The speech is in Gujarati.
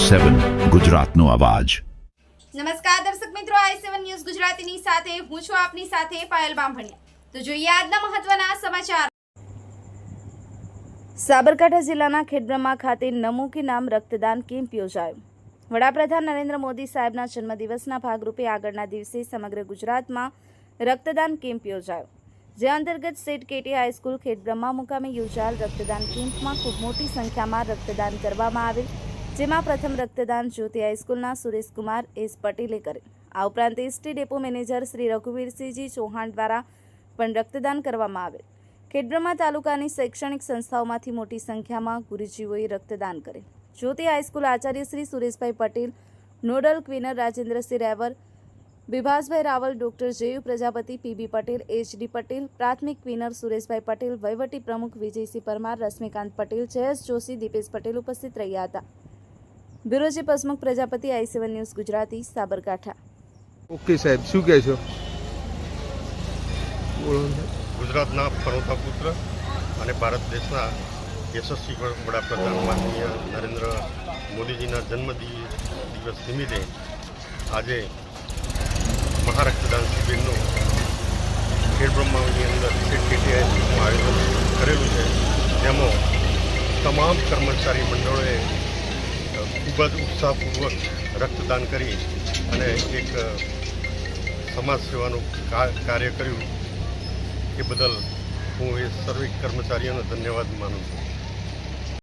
i7 ગુજરાતનો અવાજ। નમસ્કાર દર્શક મિત્રો, i7 ન્યૂઝ ગુજરાતીની સાથે હું છું આપની સાથે પાયલ બામભણિયા। તો જોઈએ આજના મહત્વના સમાચાર। સાબરકાંઠા જિલ્લાના ખેડબ્રહ્મા ખાતે નમો કે નામ રક્તદાન કેમ્પ યોજાયો। વડાપ્રધાન નરેન્દ્ર મોદી સાહેબના જન્મદિવસના ભાગરૂપે આગળના દિવસે સમગ્ર ગુજરાતમાં રક્તદાન કેમ્પ યોજાયો, જે અંતર્ગત સેટ કેટી હાઈસ્કૂલ ખેડબ્રહ્મા મુકામે યોજાયેલ રક્તદાન કેમ્પમાં ખૂબ મોટી સંખ્યામાં રક્તદાન કરવામાં આવેલ, જેમાં પ્રથમ રક્તદાન જ્યોતિ હાઈસ્કૂલના સુરેશકુમાર એસ પટેલે કરે। આ ઉપરાંત ST depot manager Shri Raghuvirsinhji Chauhan દ્વારા પણ રક્તદાન કરવામાં આવેલ। ખેડબ્રહ્મા તાલુકાની શૈક્ષણિક સંસ્થાઓમાંથી મોટી સંખ્યામાં ગુરુજીઓએ રક્તદાન કરે। જ્યોતિ હાઈસ્કૂલ આચાર્ય Shri Sureshbhai Patel, nodal convener Rajendrasinh Rewar, Vibhasbhai Raval, doctor JU Prajapati, PB Patel, HD Patel, પ્રાથમિક ક્વિનર સુરેશભાઈ પટેલ, વહીવટી પ્રમુખ વિજયસિંહ પરમાર, રશ્મિકાંત પટેલ, જયેશ જોશી, દીપેશ પટેલ ઉપસ્થિત રહ્યા હતા। Bureau chief Hasmukh Prajapati, i7 news Gujarati, Sabarkantha. Okay સાહેબ, શું કહે છો? ગુજરાતના પનોતા પુત્ર અને ભારત દેશના યશસ્વી વડાપ્રધાન માનનીય નરેન્દ્ર મોદીજીના જન્મદિવસ નિમિત્તે આજે મહારક્તદાન શિબિરનું ખેડબ્રહ્માની અંદર સેટકેટીમાં આયોજન કરેલું છે, જેમાં તમામ કર્મચારી મંડળોએ ખૂબ જ ઉત્સાહપૂર્વક રક્તદાન કરી અને એક સમાજ સેવાનું કાર્ય કર્યું। એ બદલ હું એ સર્વે કર્મચારીઓનો ધન્યવાદ માનું છું।